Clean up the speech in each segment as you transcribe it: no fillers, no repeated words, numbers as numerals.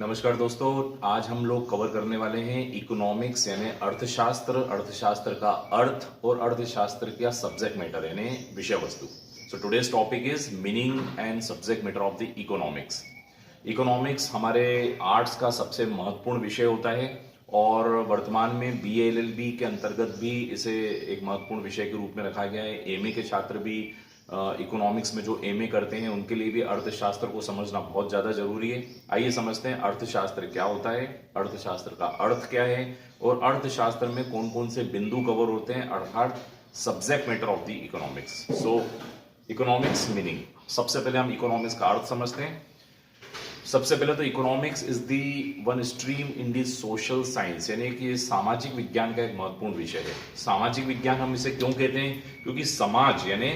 नमस्कार दोस्तों। आज हम लोग कवर करने वाले हैं इकोनॉमिक्स यानी अर्थशास्त्र, अर्थशास्त्र का अर्थ और अर्थशास्त्र का सब्जेक्ट मैटर यानी विषय वस्तु। So today's topic is meaning and subject matter of the economics. Economics हमारे आर्ट्स का सबसे महत्वपूर्ण विषय होता है और वर्तमान में BA-LLB के अंतर्गत भी इसे एक महत्वपूर्ण विषय के रूप में रखा गया है। एमए के छात्र भी इकोनॉमिक्स में जो एमए करते हैं उनके लिए भी अर्थशास्त्र को समझना बहुत ज़्यादा जरूरी है। आइए समझते हैं अर्थशास्त्र क्या होता है, अर्थशास्त्र का अर्थ क्या है और अर्थशास्त्र में कौन कौन से बिंदु कवर होते हैं, अर्थात subject matter of the economics. So economics meaning, सबसे पहले हम इकोनॉमिक्स का अर्थ समझते हैं। सबसे पहले तो economics is the one stream in the social science, यानी कि सामाजिक विज्ञान का एक महत्वपूर्ण विषय है। सामाजिक विज्ञान हम इसे क्यों कहते हैं? क्योंकि समाज यानी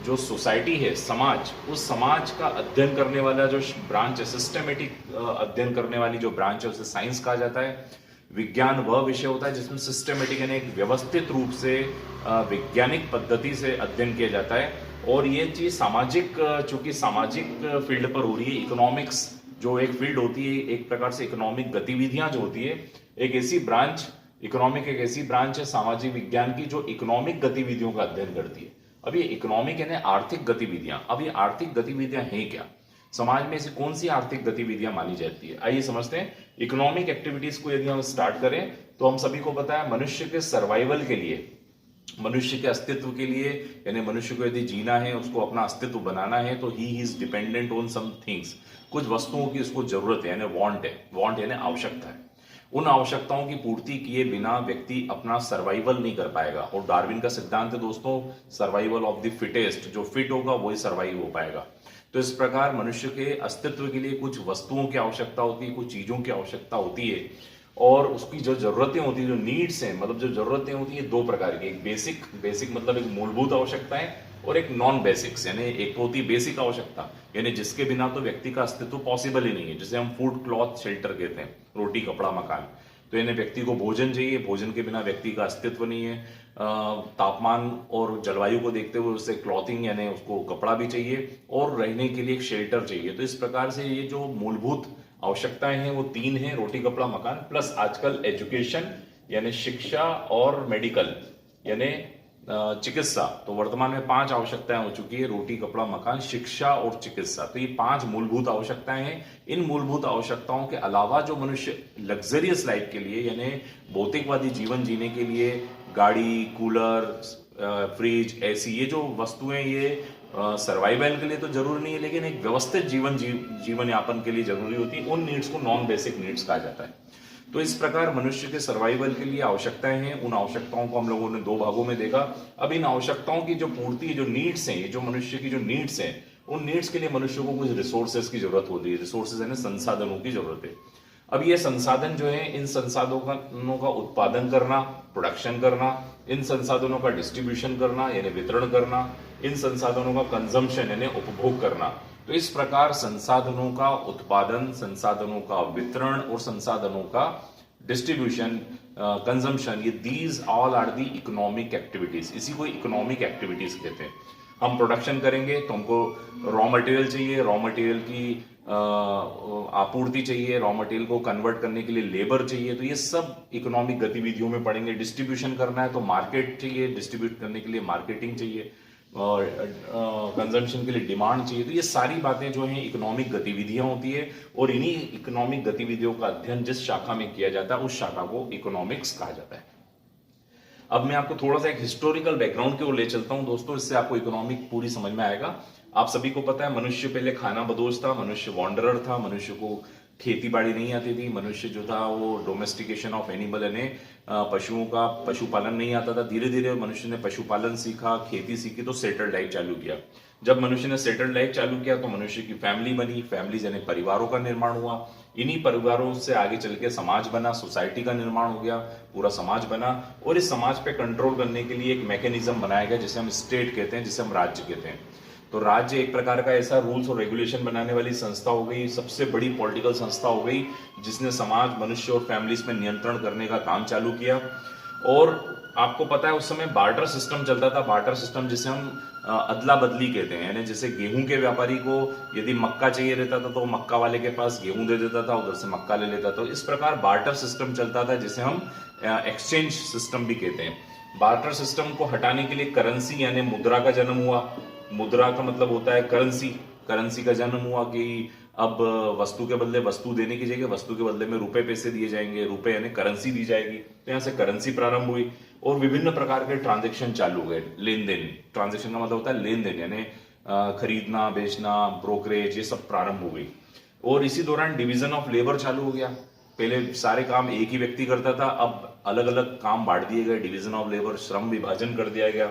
जो सोसाइटी है, समाज, उस समाज का अध्ययन करने वाला जो ब्रांच है, सिस्टमेटिक अध्ययन करने वाली जो ब्रांच है उसे साइंस कहा जाता है। विज्ञान वह विषय होता है जिसमें सिस्टमेटिक यानी एक व्यवस्थित रूप से वैज्ञानिक पद्धति से अध्ययन किया जाता है। और ये चीज सामाजिक, चूंकि सामाजिक फील्ड पर हो रही है, इकोनॉमिक्स जो एक फील्ड होती है, एक प्रकार से इकोनॉमिक गतिविधियां जो होती है, एक ऐसी ब्रांच, इकोनॉमिक एक ऐसी ब्रांच है सामाजिक विज्ञान की जो इकोनॉमिक गतिविधियों का अध्ययन करती है। अब ये इकोनॉमिक यानी आर्थिक गतिविधियां, अब ये आर्थिक गतिविधियां हैं क्या, समाज में ऐसी कौन सी आर्थिक गतिविधियां मानी जाती है, आइए समझते हैं। इकोनॉमिक एक्टिविटीज को यदि हम स्टार्ट करें तो हम सभी को पता है मनुष्य के सर्वाइवल के लिए, मनुष्य के अस्तित्व के लिए, यानी मनुष्य को यदि जीना है, उसको अपना अस्तित्व बनाना है तो ही is dependent on some things. कुछ वस्तुओं की उसको जरूरत है, यानी वांट है, वांट यानी आवश्यकता है। उन आवश्यकताओं की पूर्ति किए बिना व्यक्ति अपना सर्वाइवल नहीं कर पाएगा। और डार्विन का सिद्धांत है दोस्तों, सर्वाइवल ऑफ द फिटेस्ट, जो फिट होगा वही सर्वाइव हो पाएगा। तो इस प्रकार मनुष्य के अस्तित्व के लिए कुछ वस्तुओं की आवश्यकता होती है, कुछ चीजों की आवश्यकता होती है और उसकी जो जरूरतें होती है, जो नीड्स हैं, मतलब जो जरूरतें होती है दो प्रकार की, एक बेसिक, बेसिक मतलब एक मूलभूत आवश्यकताएं, और एक नॉन बेसिक्स, यानी एक होती है बेसिक आवश्यकता, यानी जिसके बिना तो व्यक्ति का अस्तित्व पॉसिबल ही नहीं है, जिसे हम फूड, क्लॉथ, शेल्टर कहते हैं, रोटी, कपड़ा, मकान। तो यानी व्यक्ति को भोजन चाहिए, भोजन के बिना व्यक्ति का अस्तित्व नहीं है। तापमान और जलवायु को देखते हुए उससे क्लॉथिंग यानी उसको कपड़ा भी चाहिए और रहने के लिए एक शेल्टर चाहिए। तो इस प्रकार से ये जो मूलभूत आवश्यकताएं हैं वो तीन हैं, रोटी, कपड़ा, मकान, प्लस आजकल एजुकेशन यानी शिक्षा और मेडिकल यानी चिकित्सा। तो वर्तमान में 5 आवश्यकताएं हो चुकी है, रोटी, कपड़ा, मकान, शिक्षा और चिकित्सा। तो ये 5 मूलभूत आवश्यकताएं हैं। इन मूलभूत आवश्यकताओं के अलावा जो मनुष्य लग्जरियस लाइफ के लिए यानी भौतिकवादी जीवन जीने के लिए गाड़ी, कूलर, फ्रिज, एसी, ये जो वस्तुएं ये सर्वाइवल के लिए तो जरूरी नहीं है, लेकिन एक व्यवस्थित जीवन यापन के लिए जरूरी होती है। उन नीड्स को नॉन बेसिक नीड्स कहा जाता है। तो इस प्रकार मनुष्य के सर्वाइवल के लिए आवश्यकताएं हैं। उन आवश्यकताओं को हम लोगों ने 2 भागों में देखा। अब इन आवश्यकताओं की जो पूर्ति, जो नीड्स हैं, ये जो मनुष्य की जो नीड्स हैं, उन नीड्स के लिए मनुष्य को कुछ रिसोर्सेज की जरूरत होती है। रिसोर्सेज यानी संसाधनों की जरूरत है। अब ये संसाधन जो है, इन संसाधनों का उत्पादन करना, प्रोडक्शन करना, इन संसाधनों का डिस्ट्रीब्यूशन करना यानी वितरण करना, इन संसाधनों का कंजम्पशन यानी उपभोग करना। तो इस प्रकार संसाधनों का उत्पादन, संसाधनों का वितरण और संसाधनों का डिस्ट्रीब्यूशन, कंजम्पशन, ये these all are the economic activities. इसी को इकोनॉमिक एक्टिविटीज कहते हैं। हम प्रोडक्शन करेंगे तो हमको रॉ मटेरियल चाहिए, रॉ मटेरियल की आपूर्ति चाहिए, रॉ मटेरियल को कन्वर्ट करने के लिए लेबर चाहिए। तो ये सब इकोनॉमिक गतिविधियों में पड़ेंगे। डिस्ट्रीब्यूशन करना है तो मार्केट चाहिए, डिस्ट्रीब्यूट करने के लिए मार्केटिंग चाहिए, और कंजम्पशन के लिए डिमांड चाहिए। तो ये सारी बातें जो हैं इकोनॉमिक गतिविधियां होती है और इन्हीं इकोनॉमिक गतिविधियों का अध्ययन जिस शाखा में किया जाता है उस शाखा को इकोनॉमिक्स कहा जाता है। अब मैं आपको थोड़ा सा एक हिस्टोरिकल बैकग्राउंड की ओर ले चलता हूं दोस्तों, इससे आपको इकोनॉमिक पूरी समझ में आएगा। आप सभी को पता है मनुष्य पहले खाना बदोश था, मनुष्य वॉन्डरर था, मनुष्य को खेती बाड़ी नहीं आती थी, मनुष्य जो था वो डोमेस्टिकेशन ऑफ एनिमल यानी पशुओं का पशुपालन नहीं आता था। धीरे धीरे मनुष्य ने पशुपालन सीखा, खेती सीखी, तो सेटल्ड लाइफ चालू किया। जब मनुष्य ने सेटल्ड लाइफ चालू किया तो मनुष्य की फैमिली बनी, फैमिलीज यानी परिवारों का निर्माण हुआ। इन्हीं परिवारों से आगे चल के समाज बना, सोसाइटी का निर्माण हो गया, पूरा समाज बना। और इस समाज पे कंट्रोल करने के लिए एक मैकेनिज्म बनाया गया जिसे हम स्टेट कहते हैं, जिसे हम राज्य कहते हैं। तो राज्य एक प्रकार का ऐसा रूल्स और रेगुलेशन बनाने वाली संस्था हो गई, सबसे बड़ी पॉलिटिकल संस्था हो गई, जिसने समाज, मनुष्य और फैमिलीज में नियंत्रण करने का काम चालू किया। और आपको पता है उस समय बार्टर सिस्टम चलता था, बार्टर सिस्टम जिसे हम अदला बदली कहते हैं, यानी जैसे गेहूं के व्यापारी को यदि मक्का चाहिए रहता था तो मक्का वाले के पास गेहूं दे देता था, उधर से मक्का ले लेता था। तो इस प्रकार बार्टर सिस्टम चलता था जिसे हम एक्सचेंज सिस्टम भी कहते हैं। बार्टर सिस्टम को हटाने के लिए करेंसी यानी मुद्रा का जन्म हुआ। मुद्रा का मतलब होता है करेंसी। करेंसी का जन्म हुआ कि अब वस्तु के बदले वस्तु देने की जगह वस्तु के बदले में रुपए पैसे दिए जाएंगे, रुपए यानी करेंसी दी जाएगी। तो यहाँ से करेंसी प्रारंभ हुई और विभिन्न प्रकार के ट्रांजेक्शन चालू हुए। लेन देन, ट्रांजेक्शन का मतलब होता है लेन देन, यानी खरीदना बेचना, ब्रोकरेज, ये सब प्रारंभ हो गई। और इसी दौरान डिवीजन ऑफ लेबर चालू हो गया। पहले सारे काम एक ही व्यक्ति करता था, अब अलग अलग काम बांट दिए गए। डिवीजन ऑफ लेबर, श्रम विभाजन कर दिया गया।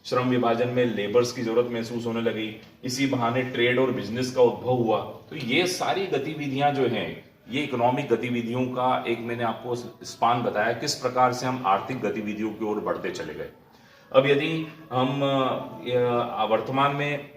श्रम विभाजन में लेबर्स की जरूरत महसूस होने लगी। इसी बहाने ट्रेड और बिजनेस का उद्भव हुआ। तो ये सारी गतिविधियां जो हैं, ये इकोनॉमिक गतिविधियों का एक मैंने आपको स्पान बताया, किस प्रकार से हम आर्थिक गतिविधियों की ओर बढ़ते चले गए। अब यदि हम वर्तमान में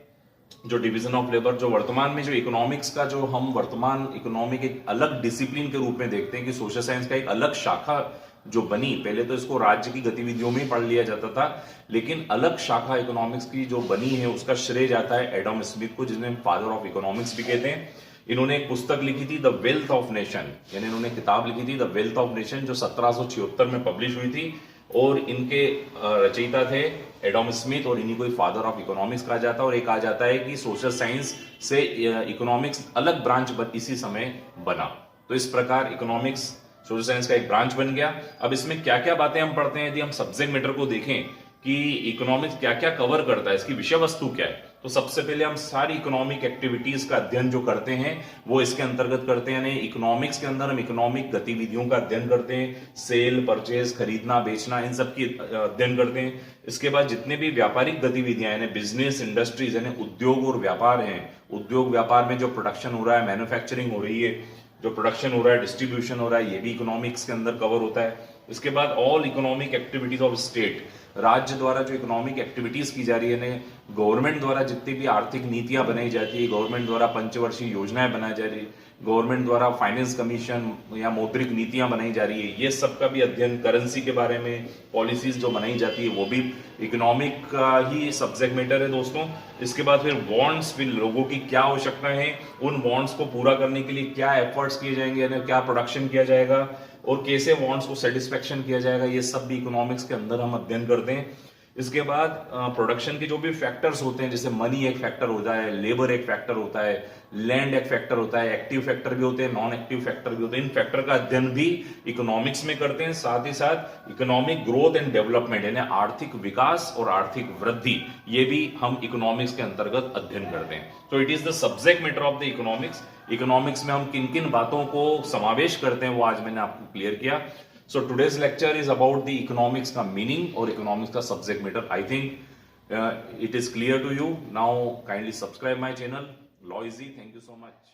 जो डिवीजन ऑफ लेबर, जो वर्तमान में जो इकोनॉमिक्स का जो हम वर्तमान इकोनॉमिक एक अलग डिसिप्लिन के रूप में देखते हैं कि सोशल साइंस का एक अलग शाखा जो बनी। पहले तो इसको राज्य की गतिविधियों में ही पढ़ लिया जाता था, लेकिन अलग शाखा इकोनॉमिक्स की जो बनी है उसका श्रेय जाता है एडम स्मिथ को, जिन्हें फादर ऑफ इकोनॉमिक्स भी कहते हैं। इन्होंने एक पुस्तक लिखी थी द वेल्थ ऑफ नेशन, यानी इन्होंने किताब लिखी थी द वेल्थ ऑफ नेशन, जो 1776 में पब्लिश हुई थी। और इनके रचयिता थे एडम स्मिथ, और इन्हीं को फादर ऑफ इकोनॉमिक्स कहा जाता है। और एक कहा जाता है कि सोशल साइंस से इकोनॉमिक्स अलग ब्रांच इसी समय बना। तो इस प्रकार इकोनॉमिक्स सोशल साइंस का एक ब्रांच बन गया। अब इसमें क्या क्या बातें हम पढ़ते हैं, यदि हम सब्जेक्ट मैटर को देखें कि इकोनॉमिक्स क्या क्या कवर करता है, इसकी विषय वस्तु क्या है, तो सबसे पहले हम सारी इकोनॉमिक एक्टिविटीज का अध्ययन जो करते हैं वो इसके अंतर्गत करते हैं। यानी इकोनॉमिक्स के अंदर हम इकोनॉमिक गतिविधियों का अध्ययन करते हैं, सेल परचेज, खरीदना बेचना, इन सब की अध्ययन करते हैं। इसके बाद जितने भी व्यापारिक गतिविधियां यानी बिजनेस इंडस्ट्रीज यानी उद्योग और व्यापार हैं, उद्योग व्यापार में जो प्रोडक्शन हो रहा है, मैन्युफैक्चरिंग हो रही है, जो प्रोडक्शन हो रहा है, डिस्ट्रीब्यूशन हो रहा है, ये भी इकोनॉमिक्स के अंदर कवर होता है। इसके बाद all economic activities of state, राज्य द्वारा जो इकोनॉमिक एक्टिविटीज की जा रही है, गवर्नमेंट द्वारा जितनी भी आर्थिक नीतियां बनाई जाती है, गवर्नमेंट द्वारा पंचवर्षीय योजनाएं बनाई जा रही है, गवर्नमेंट द्वारा फाइनेंस कमीशन या मौद्रिक नीतियां बनाई जा रही है, ये सब का भी अध्ययन, करेंसी के बारे में पॉलिसीज जो बनाई जाती है वो भी इकोनॉमिक का ही सब्जेक्ट मैटर है दोस्तों। इसके बाद फिर बॉन्ड्स, फिर लोगों की क्या आवश्यकता है, उन बॉन्ड्स को पूरा करने के लिए क्या एफर्ट्स किए जाएंगे, यानी क्या प्रोडक्शन किया जाएगा और कैसे बॉन्ड्स को सेटिस्फेक्शन किया जाएगा, ये सब भी इकोनॉमिक्स के अंदर हम अध्ययन करते हैं। इसके बाद प्रोडक्शन के जो भी फैक्टर्स होते हैं, जैसे मनी एक फैक्टर होता है, लेबर एक फैक्टर होता है, लैंड एक फैक्टर होता है, एक्टिव फैक्टर भी होते हैं, नॉन एक्टिव फैक्टर भी होते हैं। इन फैक्टर का अध्ययन भी इकोनॉमिक्स में करते हैं। साथ ही साथ इकोनॉमिक ग्रोथ एंड डेवलपमेंट यानी आर्थिक विकास और आर्थिक वृद्धि, ये भी हम इकोनॉमिक्स के अंतर्गत अध्ययन करते हैं। तो it is the subject matter of the economics. Economics में हम किन किन बातों को समावेश करते हैं वो आज मैंने आपको क्लियर किया। So today's lecture is about the economics का meaning और economics का subject matter. I think it is clear to you. Now kindly subscribe my channel. Loisy, thank you so much.